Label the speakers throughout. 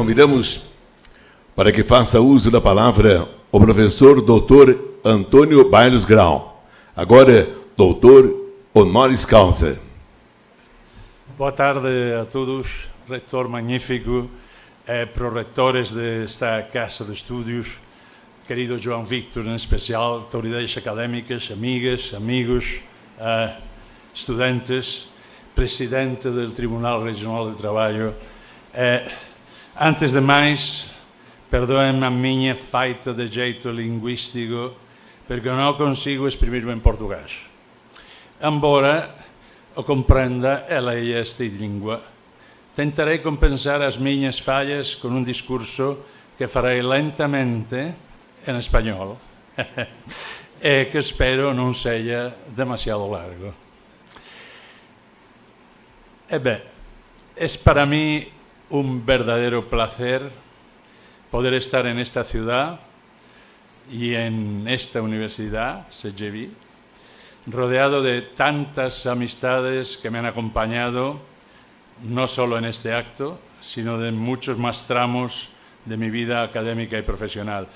Speaker 1: convidamos para que faça uso da palavra o professor Dr. Antônio Bailos Grau. Agora, doutor honoris causa.
Speaker 2: Boa tarde a todos, reitor magnífico, proretores desta Casa de Estudos, querido João Victor em especial, autoridades académicas, amigas, amigos, estudantes, presidente do Tribunal Regional de Trabalho. Antes de mais, perdoem-me a minha falta de jeito linguístico, porque eu não consigo exprimir-me em português. Embora o compreenda e leia esta língua, tentarei compensar as minhas falhas com um discurso que farei lentamente em espanhol e que espero não seja demasiado largo. Bem, é para mim un verdadero placer poder estar en esta ciudad y en esta universidad, CGV, rodeado de tantas amistades que me han acompañado, no solo en este acto, sino de muchos más tramos de mi vida académica y profesional.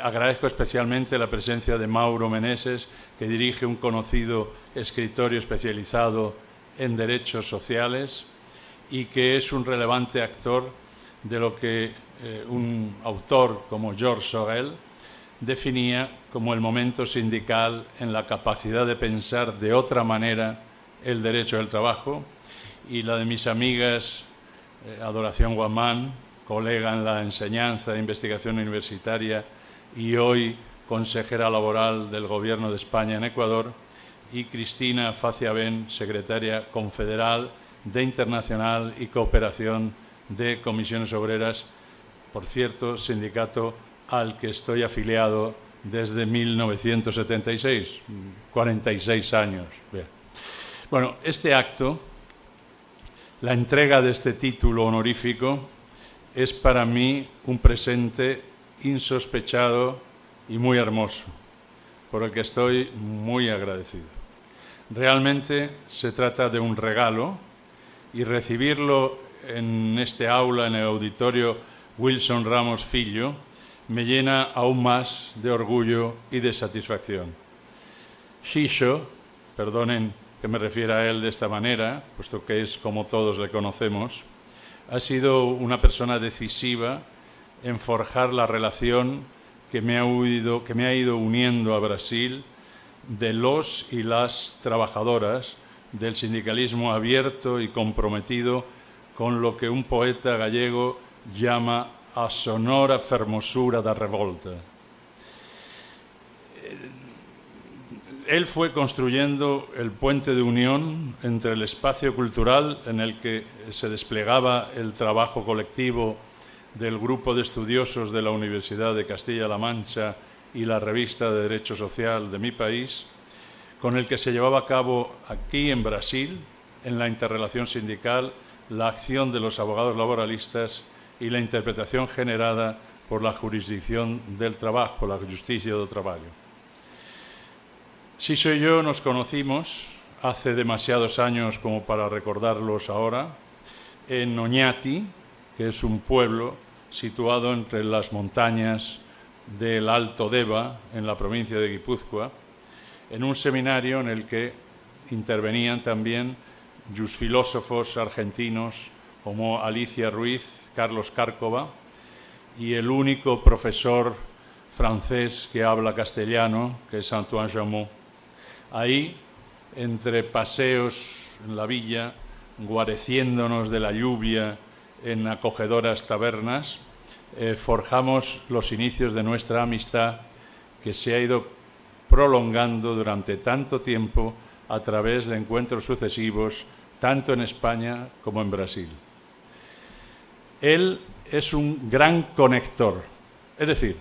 Speaker 2: Agradezco especialmente la presencia de Mauro Meneses, que dirige un conocido escritorio especializado en derechos sociales y que es un relevante actor de lo que un autor como Georges Sorel definía como el momento sindical en la capacidad de pensar de otra manera el derecho del trabajo, y la de mis amigas Adoración Guamán, colega en la enseñanza e investigación universitaria y hoy consejera laboral del Gobierno de España en Ecuador, y Cristina Faciabén, secretaria confederal de Internacional y Cooperación de Comisiones Obreras, por cierto, sindicato al que estoy afiliado desde 1976, 46 años. Bien. Bueno, este acto, la entrega de este título honorífico, es para mí un presente insospechado y muy hermoso, por el que estoy muy agradecido. Realmente se trata de un regalo, y recibirlo en este aula, en el auditorio Wilson Ramos Filho, me llena aún más de orgullo y de satisfacción. Xixo, perdonen que me refiera a él de esta manera, puesto que es como todos le conocemos, ha sido una persona decisiva en forjar la relación que me ha ido uniendo a Brasil de los y las trabajadoras del sindicalismo abierto y comprometido con lo que un poeta gallego llama a sonora fermosura da revolta. Él fue construyendo el puente de unión entre el espacio cultural en el que se desplegaba el trabajo colectivo del grupo de estudiosos de la Universidad de Castilla-La Mancha y la revista de Derecho Social de mi país, con el que se llevaba a cabo aquí en Brasil, en la interrelación sindical, la acción de los abogados laboralistas y la interpretación generada por la jurisdicción del trabajo, la Justicia do Trabalho. Xixo y yo nos conocimos hace demasiados años como para recordarlos ahora, en Oñati, que es un pueblo situado entre las montañas del Alto Deva, en la provincia de Guipúzcoa, en un seminario en el que intervenían también filósofos argentinos como Alicia Ruiz, Carlos Cárcova, y el único profesor francés que habla castellano, que es Antoine Jamot. Ahí, entre paseos en la villa, guareciéndonos de la lluvia en acogedoras tabernas, forjamos los inicios de nuestra amistad, que se ha ido prolongando durante tanto tiempo a través de encuentros sucesivos, tanto en España como en Brasil. Él es un gran conector, es decir,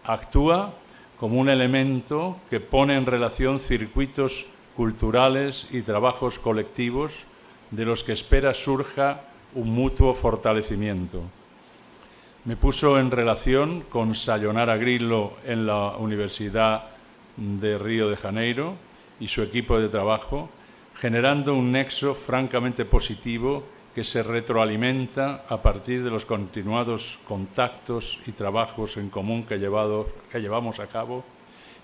Speaker 2: actúa como un elemento que pone en relación circuitos culturales y trabajos colectivos de los que espera surja un mutuo fortalecimiento. Me puso en relación con Sayonara Grillo en la Universidad de Río de Janeiro y su equipo de trabajo, generando un nexo francamente positivo que se retroalimenta a partir de los continuados contactos y trabajos en común que llevamos a cabo,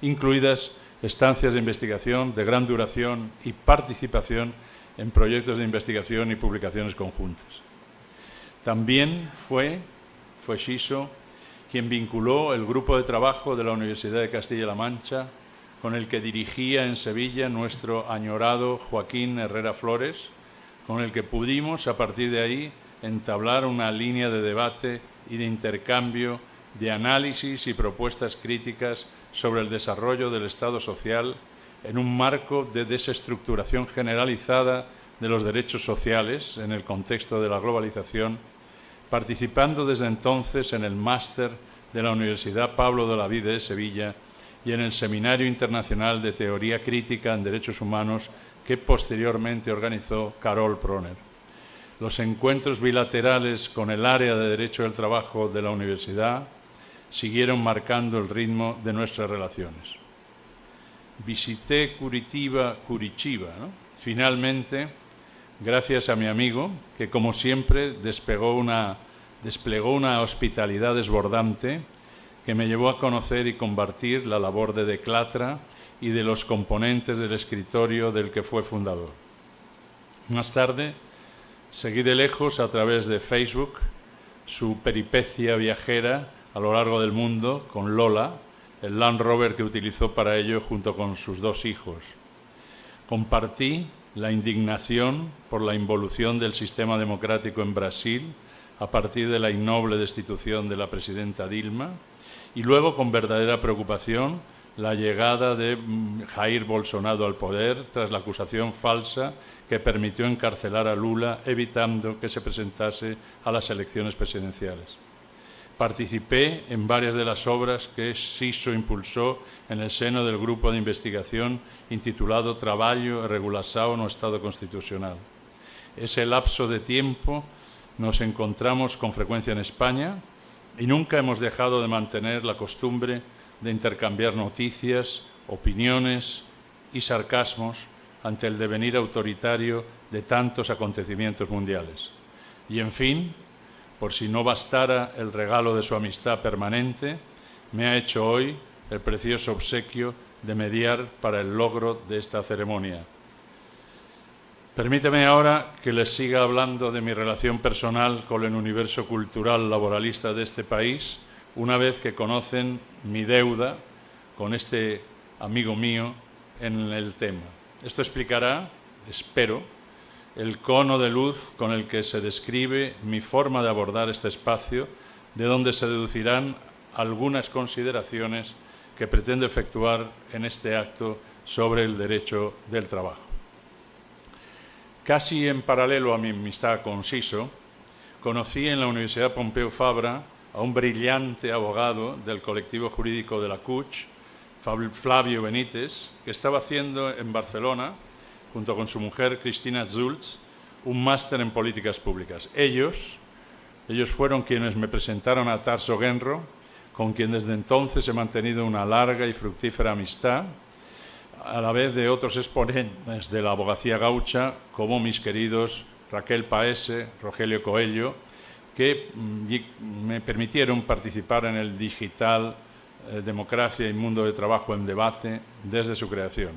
Speaker 2: incluidas estancias de investigación de gran duración y participación en proyectos de investigación y publicaciones conjuntas. También fue Xiso quien vinculó el grupo de trabajo de la Universidad de Castilla-La Mancha, con el que dirigía en Sevilla nuestro añorado Joaquín Herrera Flores, con el que pudimos, a partir de ahí, entablar una línea de debate y de intercambio de análisis y propuestas críticas sobre el desarrollo del Estado social en un marco de desestructuración generalizada de los derechos sociales en el contexto de la globalización, participando desde entonces en el máster de la Universidad Pablo de Olavide de Sevilla y en el Seminario Internacional de Teoría Crítica en Derechos Humanos que posteriormente organizó Carol Proner. Los encuentros bilaterales con el área de Derecho del Trabajo de la universidad siguieron marcando el ritmo de nuestras relaciones. Visité Curitiba, ¿no? Finalmente, gracias a mi amigo, que como siempre desplegó una hospitalidad desbordante que me llevó a conocer y compartir la labor de Declatra y de los componentes del escritorio del que fue fundador. Más tarde, seguí de lejos a través de Facebook su peripecia viajera a lo largo del mundo con Lola, el Land Rover que utilizó para ello junto con sus 2 hijos. Compartí la indignación por la involución del sistema democrático en Brasil a partir de la innoble destitución de la presidenta Dilma y luego con verdadera preocupación la llegada de Jair Bolsonaro al poder tras la acusación falsa que permitió encarcelar a Lula, evitando que se presentase a las elecciones presidenciales. Participé en varias de las obras que Xiso impulsó en el seno del grupo de investigación intitulado Traballo e Regulação no Estado Constitucional. Ese lapso de tiempo nos encontramos con frecuencia en España y nunca hemos dejado de mantener la costumbre de intercambiar noticias, opiniones y sarcasmos ante el devenir autoritario de tantos acontecimientos mundiales. Y, en fin, por si no bastara el regalo de su amistad permanente, me ha hecho hoy el precioso obsequio de mediar para el logro de esta ceremonia. Permíteme ahora que les siga hablando de mi relación personal con el universo cultural laboralista de este país, una vez que conocen mi deuda con este amigo mío en el tema. Esto explicará, espero, el cono de luz con el que se describe mi forma de abordar este espacio, de donde se deducirán algunas consideraciones que pretendo efectuar en este acto sobre el derecho del trabajo. Casi en paralelo a mi amistad con Xiso, conocí en la Universidad Pompeu Fabra a un brillante abogado del colectivo jurídico de la CUT, Flavio Benítez, que estaba haciendo en Barcelona, junto con su mujer Cristina Zulz, un máster en políticas públicas. Ellos fueron quienes me presentaron a Tarso Genro, con quien desde entonces he mantenido una larga y fructífera amistad, a la vez de otros exponentes de la abogacía gaucha, como mis queridos Raquel Paese, Rogelio Coelho, que me permitieron participar en el digital Democracia y Mundo de Trabajo en Debate desde su creación.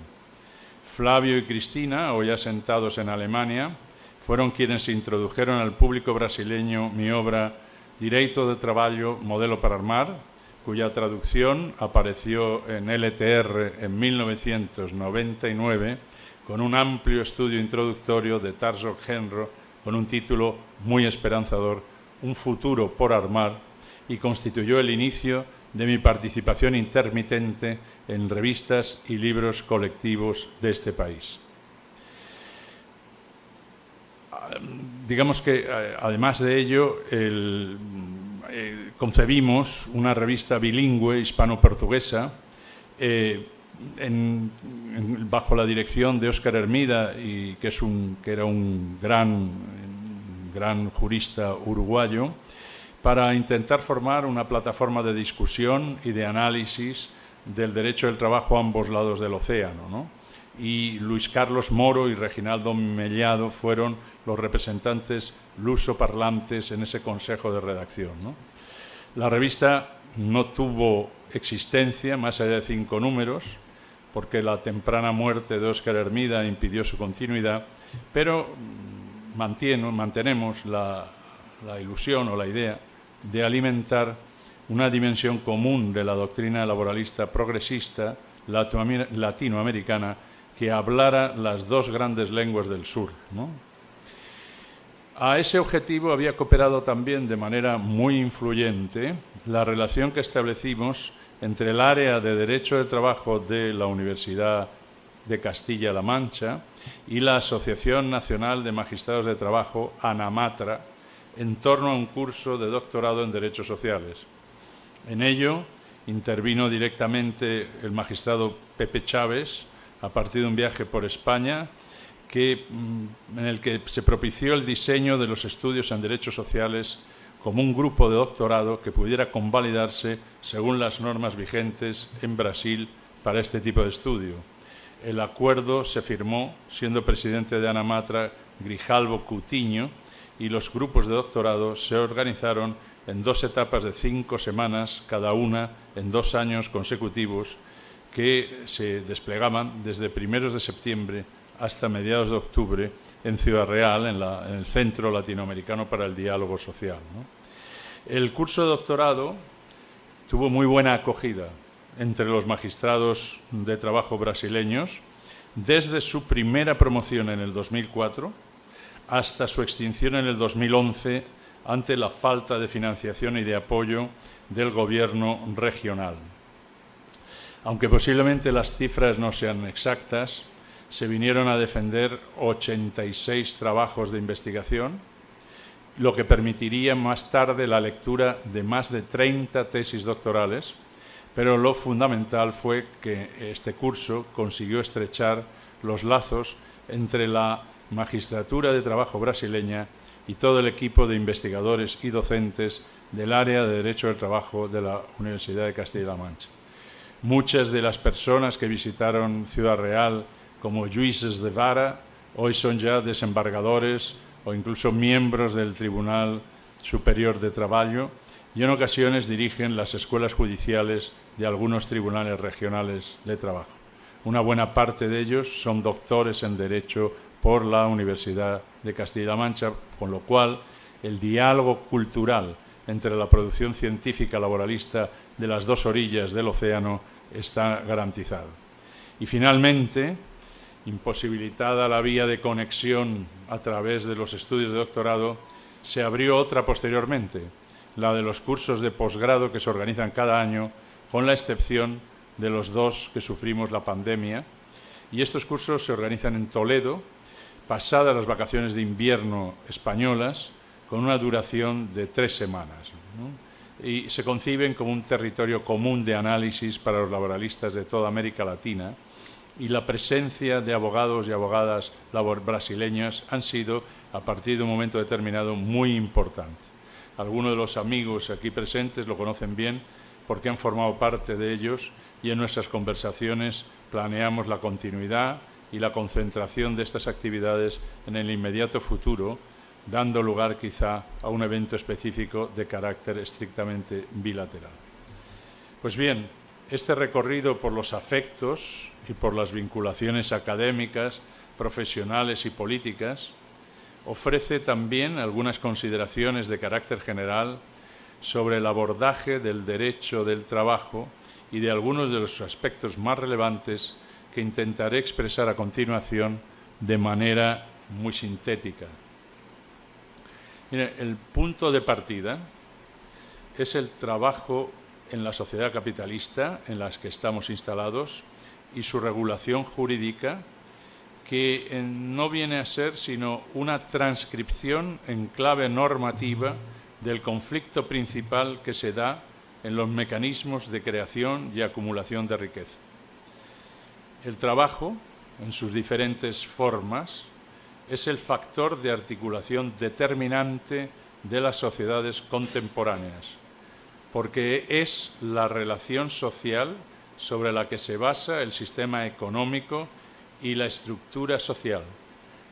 Speaker 2: Flavio y Cristina, hoy asentados en Alemania, fueron quienes introdujeron al público brasileño mi obra Direito de Trabalho, Modelo para Armar, cuya traducción apareció en LTR en 1999 con un amplio estudio introductorio de Tarso Genro con un título muy esperanzador, Un futuro por armar, y constituyó el inicio de mi participación intermitente en revistas y libros colectivos de este país. Digamos que, además de ello, concebimos una revista bilingüe hispano-portuguesa bajo la dirección de Óscar Hermida, que era un gran jurista uruguayo, para intentar formar una plataforma de discusión y de análisis del derecho del trabajo a ambos lados del océano, ¿no? y Luis Carlos Moro y Reginaldo Mellado fueron los representantes lusoparlantes en ese consejo de redacción, ¿no? La revista no tuvo existencia más allá de 5 números, porque la temprana muerte de Óscar Hermida impidió su continuidad, pero mantenemos la ilusión o la idea de alimentar una dimensión común de la doctrina laboralista progresista latinoamericana que hablara las 2 grandes lenguas del sur, ¿no? A ese objetivo había cooperado también de manera muy influyente la relación que establecimos entre el área de Derecho del Trabajo de la Universidad de Castilla-La Mancha y la Asociación Nacional de Magistrados de Trabajo, ANAMATRA, en torno a un curso de doctorado en Derechos Sociales. En ello intervino directamente el magistrado Pepe Chávez a partir de un viaje por España en el que se propició el diseño de los estudios en derechos sociales como un grupo de doctorado que pudiera convalidarse según las normas vigentes en Brasil para este tipo de estudio. El acuerdo se firmó siendo presidente de ANAMATRA Grijalvo Coutinho y los grupos de doctorado se organizaron en 2 etapas de 5 semanas, cada una en 2 años consecutivos, que se desplegaban desde primeros de septiembre hasta mediados de octubre en Ciudad Real, en el Centro Latinoamericano para el Diálogo Social, ¿no? El curso de doctorado tuvo muy buena acogida entre los magistrados de trabajo brasileños desde su primera promoción en el 2004 hasta su extinción en el 2011 ante la falta de financiación y de apoyo del gobierno regional. Aunque posiblemente las cifras no sean exactas, se vinieron a defender 86 trabajos de investigación, lo que permitiría más tarde la lectura de más de 30 tesis doctorales, pero lo fundamental fue que este curso consiguió estrechar los lazos entre la magistratura de trabajo brasileña y todo el equipo de investigadores y docentes del área de Derecho del Trabajo de la Universidad de Castilla-La Mancha. Muchas de las personas que visitaron Ciudad Real como juízes de vara hoy son ya desembargadores o incluso miembros del Tribunal Superior de Trabajo y en ocasiones dirigen las escuelas judiciales de algunos tribunales regionales de trabajo. Una buena parte de ellos son doctores en Derecho por la Universidad de Castilla-La Mancha, con lo cual el diálogo cultural entre la producción científica laboralista de las 2 orillas del océano está garantizado. Y finalmente, imposibilitada la vía de conexión a través de los estudios de doctorado, se abrió otra posteriormente, la de los cursos de posgrado que se organizan cada año, con la excepción de los 2 que sufrimos la pandemia, y estos cursos se organizan en Toledo, pasadas las vacaciones de invierno españolas, con una duración de 3 semanas, ¿no? Y se conciben como un territorio común de análisis para los laboralistas de toda América Latina, y la presencia de abogados y abogadas brasileñas han sido, a partir de un momento determinado, muy importante. Algunos de los amigos aquí presentes lo conocen bien porque han formado parte de ellos y en nuestras conversaciones planeamos la continuidad y la concentración de estas actividades en el inmediato futuro, dando lugar quizá a un evento específico de carácter estrictamente bilateral. Pues bien, este recorrido por los afectos y por las vinculaciones académicas, profesionales y políticas ofrece también algunas consideraciones de carácter general sobre el abordaje del derecho del trabajo y de algunos de los aspectos más relevantes que intentaré expresar a continuación de manera muy sintética. Mire, el punto de partida es el trabajo en la sociedad capitalista en la que estamos instalados y su regulación jurídica, que no viene a ser sino una transcripción en clave normativa del conflicto principal que se da en los mecanismos de creación y acumulación de riqueza. El trabajo, en sus diferentes formas, es el factor de articulación determinante de las sociedades contemporáneas, porque es la relación social sobre la que se basa el sistema económico y la estructura social.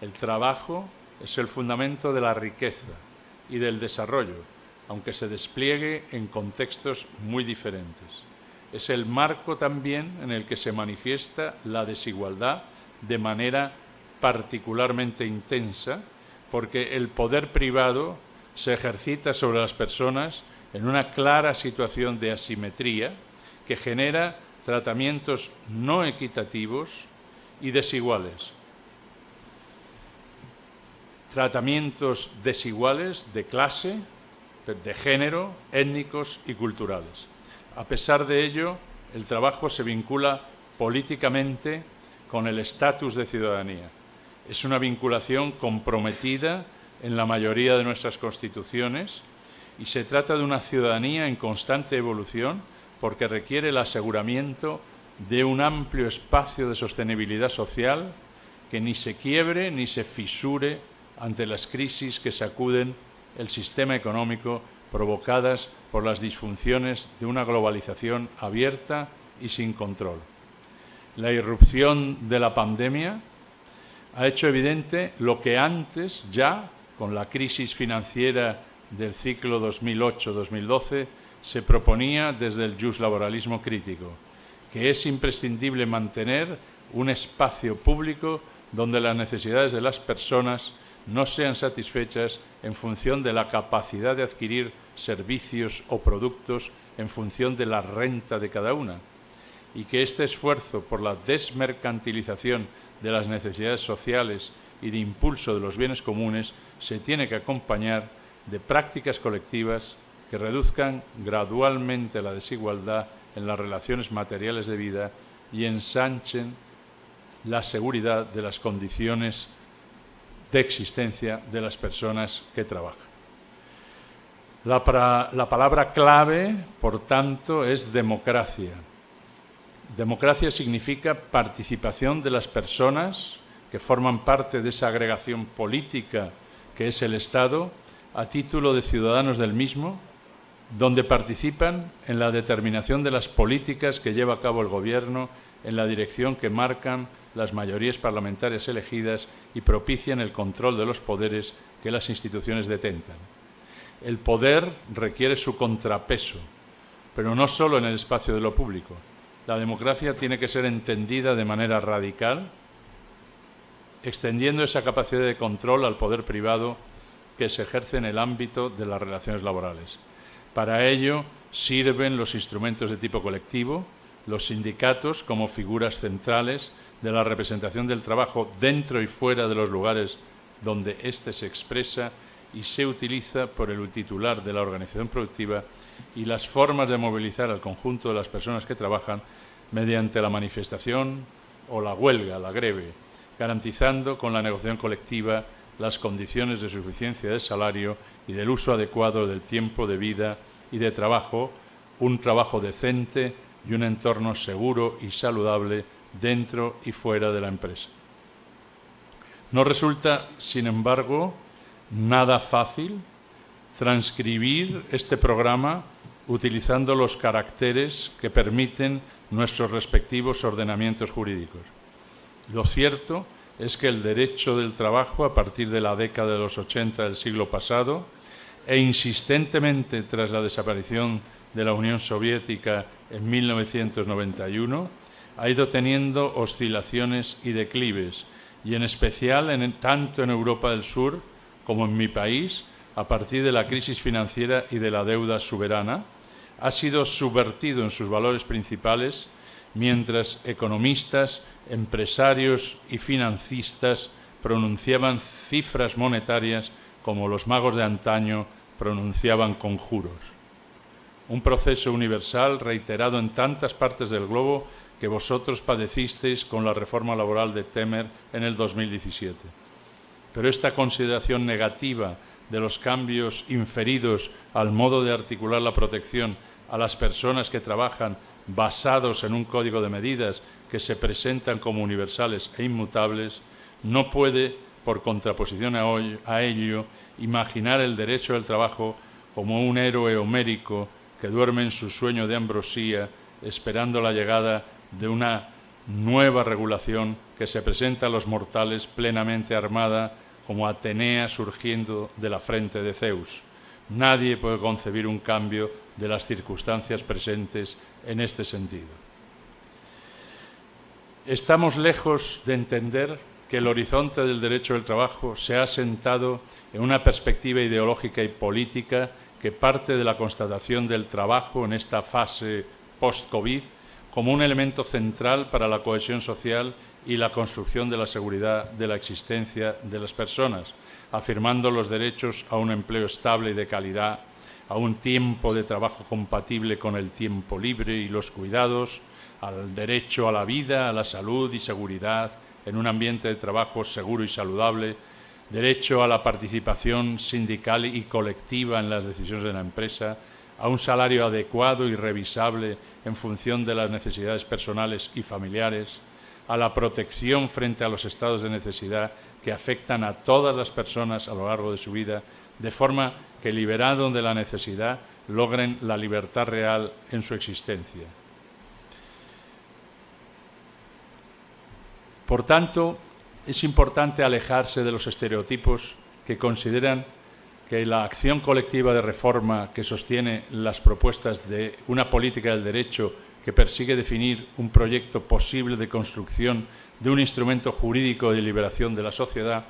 Speaker 2: El trabajo es el fundamento de la riqueza y del desarrollo, aunque se despliegue en contextos muy diferentes. Es el marco también en el que se manifiesta la desigualdad de manera particularmente intensa, porque el poder privado se ejercita sobre las personas en una clara situación de asimetría que genera tratamientos no equitativos y desiguales. Tratamientos desiguales de clase, de género, étnicos y culturales. A pesar de ello, el trabajo se vincula políticamente con el estatus de ciudadanía. Es una vinculación comprometida en la mayoría de nuestras constituciones y se trata de una ciudadanía en constante evolución porque requiere el aseguramiento de un amplio espacio de sostenibilidad social que ni se quiebre ni se fisure ante las crisis que sacuden el sistema económico provocadas por las disfunciones de una globalización abierta y sin control. La irrupción de la pandemia ha hecho evidente lo que antes ya, con la crisis financiera del ciclo 2008-2012, se proponía desde el justlaboralismo crítico, que es imprescindible mantener un espacio público donde las necesidades de las personas no sean satisfechas en función de la capacidad de adquirir servicios o productos en función de la renta de cada una, y que este esfuerzo por la desmercantilización de las necesidades sociales y de impulso de los bienes comunes se tiene que acompañar de prácticas colectivas que reduzcan gradualmente la desigualdad en las relaciones materiales de vida y ensanchen la seguridad de las condiciones de existencia de las personas que trabajan. La palabra clave, por tanto, es democracia. Democracia significa participación de las personas que forman parte de esa agregación política que es el Estado, a título de ciudadanos del mismo, donde participan en la determinación de las políticas que lleva a cabo el Gobierno en la dirección que marcan las mayorías parlamentarias elegidas y propician el control de los poderes que las instituciones detentan. El poder requiere su contrapeso, pero no solo en el espacio de lo público. La democracia tiene que ser entendida de manera radical, extendiendo esa capacidad de control al poder privado que se ejerce en el ámbito de las relaciones laborales. Para ello sirven los instrumentos de tipo colectivo, los sindicatos como figuras centrales de la representación del trabajo dentro y fuera de los lugares donde éste se expresa y se utiliza por el titular de la organización productiva, y las formas de movilizar al conjunto de las personas que trabajan mediante la manifestación o la huelga, la greve, garantizando con la negociación colectiva las condiciones de suficiencia de salario y del uso adecuado del tiempo de vida y de trabajo, un trabajo decente y un entorno seguro y saludable dentro y fuera de la empresa. No resulta, sin embargo, nada fácil transcribir este programa utilizando los caracteres que permiten nuestros respectivos ordenamientos jurídicos. Lo cierto es que el derecho del trabajo, a partir de la década de los 80 del siglo pasado, e insistentemente tras la desaparición de la Unión Soviética en 1991, ha ido teniendo oscilaciones y declives, y en especial tanto en Europa del Sur como en mi país, a partir de la crisis financiera y de la deuda soberana, ha sido subvertido en sus valores principales, mientras economistas, empresarios y financistas pronunciaban cifras monetarias como los magos de antaño pronunciaban conjuros. Un proceso universal reiterado en tantas partes del globo que vosotros padecisteis con la reforma laboral de Temer en el 2017. Pero esta consideración negativa de los cambios inferidos al modo de articular la protección a las personas que trabajan basados en un código de medidas que se presentan como universales e inmutables, no puede, por contraposición a ello, imaginar el derecho del trabajo como un héroe homérico que duerme en su sueño de ambrosía esperando la llegada de una nueva regulación que se presenta a los mortales plenamente armada como Atenea surgiendo de la frente de Zeus. Nadie puede concebir un cambio de las circunstancias presentes en este sentido. Estamos lejos de entender que el horizonte del derecho del trabajo se ha asentado en una perspectiva ideológica y política que parte de la constatación del trabajo en esta fase post-COVID como un elemento central para la cohesión social y la construcción de la seguridad de la existencia de las personas, afirmando los derechos a un empleo estable y de calidad, a un tiempo de trabajo compatible con el tiempo libre y los cuidados, al derecho a la vida, a la salud y seguridad en un ambiente de trabajo seguro y saludable, derecho a la participación sindical y colectiva en las decisiones de la empresa, a un salario adecuado y revisable en función de las necesidades personales y familiares, a la protección frente a los estados de necesidad que afectan a todas las personas a lo largo de su vida, de forma que, liberados de la necesidad, logren la libertad real en su existencia. Por tanto, es importante alejarse de los estereotipos que consideran que la acción colectiva de reforma que sostiene las propuestas de una política del derecho que persigue definir un proyecto posible de construcción de un instrumento jurídico de liberación de la sociedad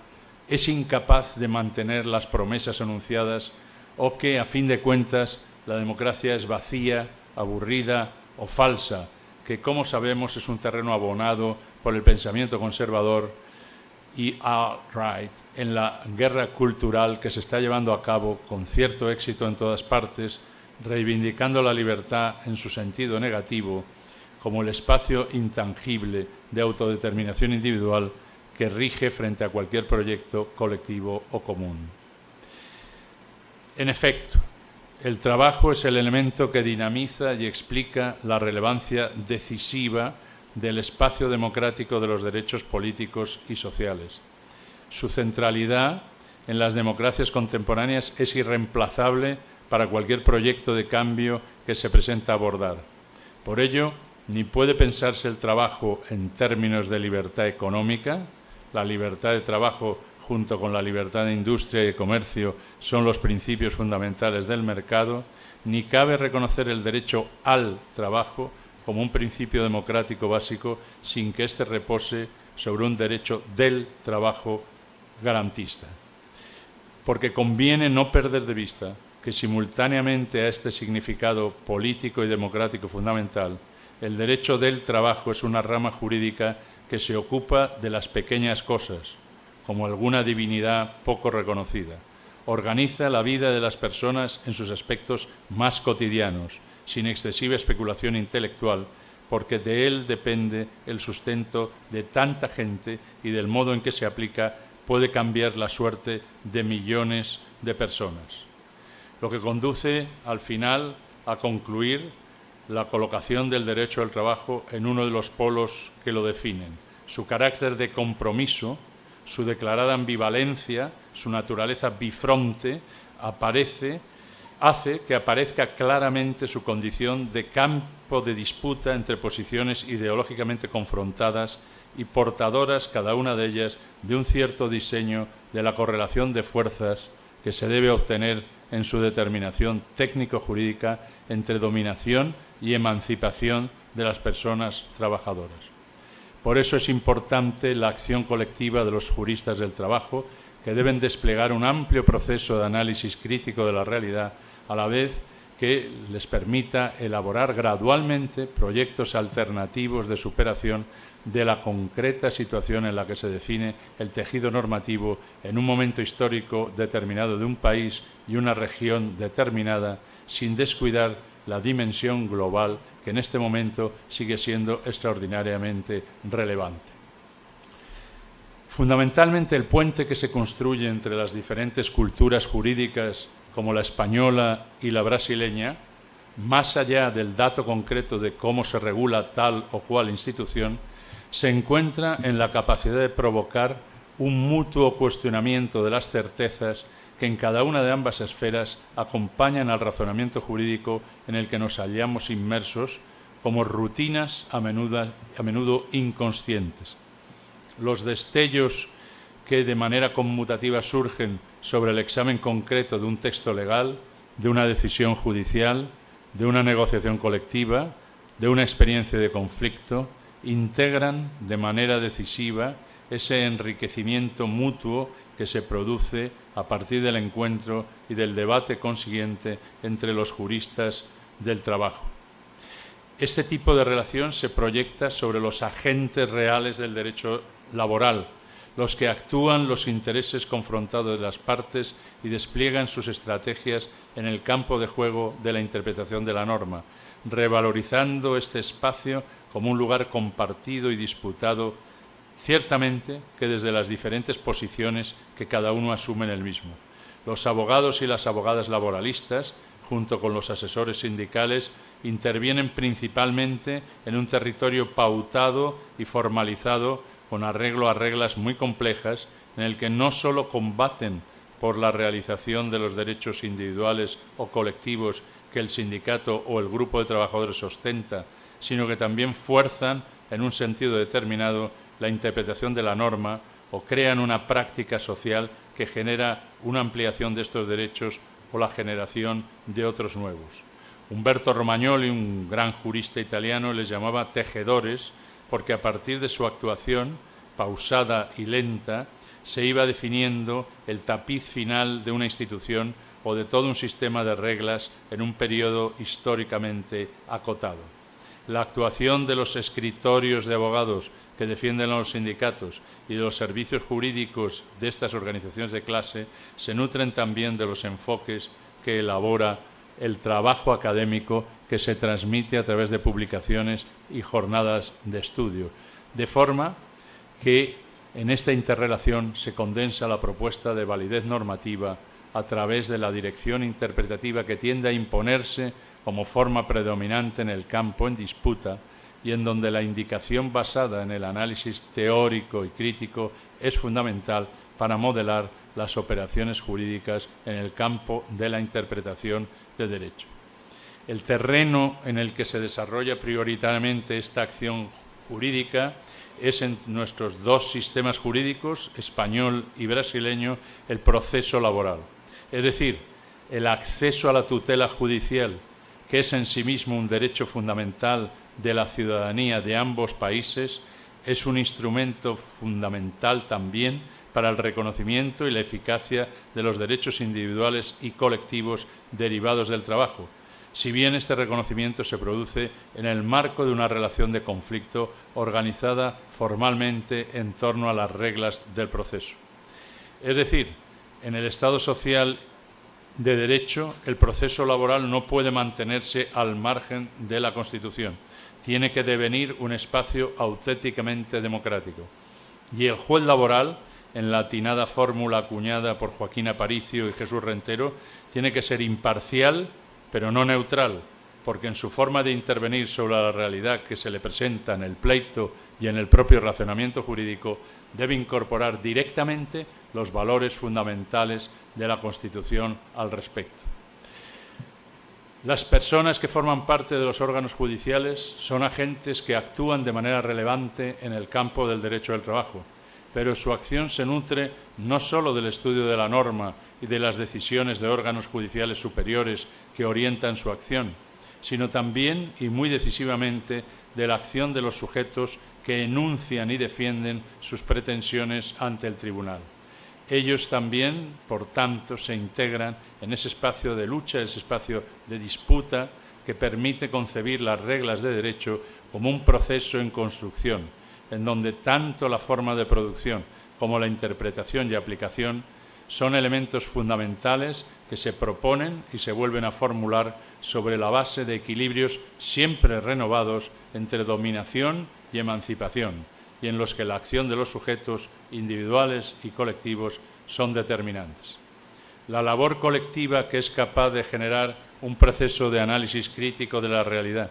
Speaker 2: es incapaz de mantener las promesas anunciadas o que, a fin de cuentas, la democracia es vacía, aburrida o falsa, que, como sabemos, es un terreno abonado por el pensamiento conservador y alt-right en la guerra cultural que se está llevando a cabo con cierto éxito en todas partes, reivindicando la libertad en su sentido negativo como el espacio intangible de autodeterminación individual que rige frente a cualquier proyecto colectivo o común. En efecto, el trabajo es el elemento que dinamiza y explica la relevancia decisiva del espacio democrático de los derechos políticos y sociales. Su centralidad en las democracias contemporáneas es irreemplazable para cualquier proyecto de cambio que se presenta abordar. Por ello, ni puede pensarse el trabajo en términos de libertad económica. La libertad de trabajo junto con la libertad de industria y de comercio son los principios fundamentales del mercado, ni cabe reconocer el derecho al trabajo como un principio democrático básico sin que éste repose sobre un derecho del trabajo garantista. Porque conviene no perder de vista que simultáneamente a este significado político y democrático fundamental, el derecho del trabajo es una rama jurídica que se ocupa de las pequeñas cosas, como alguna divinidad poco reconocida. Organiza la vida de las personas en sus aspectos más cotidianos, sin excesiva especulación intelectual, porque de él depende el sustento de tanta gente y del modo en que se aplica puede cambiar la suerte de millones de personas. Lo que conduce, al final, a concluir la colocación del derecho al trabajo en uno de los polos que lo definen. Su carácter de compromiso, su declarada ambivalencia, su naturaleza bifronte, hace que aparezca claramente su condición de campo de disputa entre posiciones ideológicamente confrontadas y portadoras, cada una de ellas, de un cierto diseño de la correlación de fuerzas que se debe obtener en su determinación técnico-jurídica entre dominación y emancipación de las personas trabajadoras. Por eso es importante la acción colectiva de los juristas del trabajo, que deben desplegar un amplio proceso de análisis crítico de la realidad, a la vez que les permita elaborar gradualmente proyectos alternativos de superación de la concreta situación en la que se define el tejido normativo en un momento histórico determinado de un país y una región determinada, sin descuidar la dimensión global que en este momento sigue siendo extraordinariamente relevante. Fundamentalmente, el puente que se construye entre las diferentes culturas jurídicas como la española y la brasileña, más allá del dato concreto de cómo se regula tal o cual institución, se encuentra en la capacidad de provocar un mutuo cuestionamiento de las certezas que en cada una de ambas esferas acompañan al razonamiento jurídico en el que nos hallamos inmersos como rutinas a menudo inconscientes. los destellos que de manera conmutativa surgen sobre el examen concreto de un texto legal, de una decisión judicial, de una negociación colectiva, de una experiencia de conflicto, integran de manera decisiva ese enriquecimiento mutuo que se produce a partir del encuentro y del debate consiguiente entre los juristas del trabajo. Este tipo de relación se proyecta sobre los agentes reales del derecho laboral, los que actúan los intereses confrontados de las partes y despliegan sus estrategias en el campo de juego de la interpretación de la norma, revalorizando este espacio como un lugar compartido y disputado, ciertamente que desde las diferentes posiciones que cada uno asume en el mismo. Los abogados y las abogadas laboralistas, junto con los asesores sindicales, intervienen principalmente en un territorio pautado y formalizado con arreglo a reglas muy complejas, en el que no solo combaten por la realización de los derechos individuales o colectivos que el sindicato o el grupo de trabajadores ostenta, sino que también fuerzan, en un sentido determinado, la interpretación de la norma o crean una práctica social que genera una ampliación de estos derechos o la generación de otros nuevos. Umberto Romagnoli, un gran jurista italiano, les llamaba tejedores porque a partir de su actuación, pausada y lenta, se iba definiendo el tapiz final de una institución o de todo un sistema de reglas en un periodo históricamente acotado. La actuación de los escritorios de abogados que defienden a los sindicatos y de los servicios jurídicos de estas organizaciones de clase se nutren también de los enfoques que elabora el trabajo académico que se transmite a través de publicaciones y jornadas de estudio, de forma que en esta interrelación se condensa la propuesta de validez normativa a través de la dirección interpretativa que tiende a imponerse como forma predominante en el campo en disputa y en donde la indicación basada en el análisis teórico y crítico es fundamental para modelar las operaciones jurídicas en el campo de la interpretación de derecho. El terreno en el que se desarrolla prioritariamente esta acción jurídica es en nuestros dos sistemas jurídicos, español y brasileño, el proceso laboral. Es decir, el acceso a la tutela judicial, que es en sí mismo un derecho fundamental de la ciudadanía de ambos países, es un instrumento fundamental también para el reconocimiento y la eficacia de los derechos individuales y colectivos derivados del trabajo, si bien este reconocimiento se produce en el marco de una relación de conflicto organizada formalmente en torno a las reglas del proceso. Es decir, en el Estado social de derecho, el proceso laboral no puede mantenerse al margen de la Constitución. Tiene que devenir un espacio auténticamente democrático. Y el juez laboral, en la atinada fórmula acuñada por Joaquín Aparicio y Jesús Rentero, tiene que ser imparcial, pero no neutral, porque en su forma de intervenir sobre la realidad que se le presenta en el pleito y en el propio razonamiento jurídico, debe incorporar directamente los valores fundamentales de la Constitución al respecto. Las personas que forman parte de los órganos judiciales son agentes que actúan de manera relevante en el campo del derecho del trabajo, pero su acción se nutre no solo del estudio de la norma y de las decisiones de órganos judiciales superiores que orientan su acción, sino también y muy decisivamente de la acción de los sujetos que enuncian y defienden sus pretensiones ante el tribunal. Ellos también, por tanto, se integran en ese espacio de lucha, ese espacio de disputa que permite concebir las reglas de derecho como un proceso en construcción, en donde tanto la forma de producción como la interpretación y aplicación son elementos fundamentales que se proponen y se vuelven a formular sobre la base de equilibrios siempre renovados entre dominación y emancipación, y en los que la acción de los sujetos individuales y colectivos son determinantes. La labor colectiva que es capaz de generar un proceso de análisis crítico de la realidad,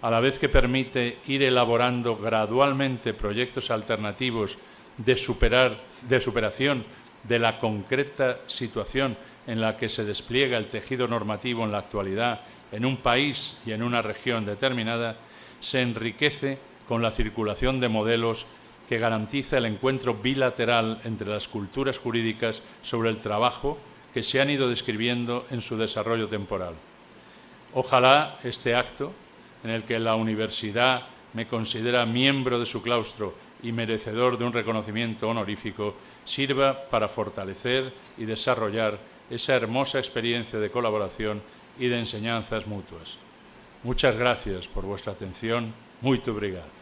Speaker 2: a la vez que permite ir elaborando gradualmente proyectos alternativos de superación de la concreta situación en la que se despliega el tejido normativo en la actualidad en un país y en una región determinada, se enriquece con la circulación de modelos que garantiza el encuentro bilateral entre las culturas jurídicas sobre el trabajo que se han ido describiendo en su desarrollo temporal. Ojalá este acto, en el que la Universidad me considera miembro de su claustro y merecedor de un reconocimiento honorífico, sirva para fortalecer y desarrollar esa hermosa experiencia de colaboración y de enseñanzas mutuas. Muchas gracias por vuestra atención. Muito obrigado.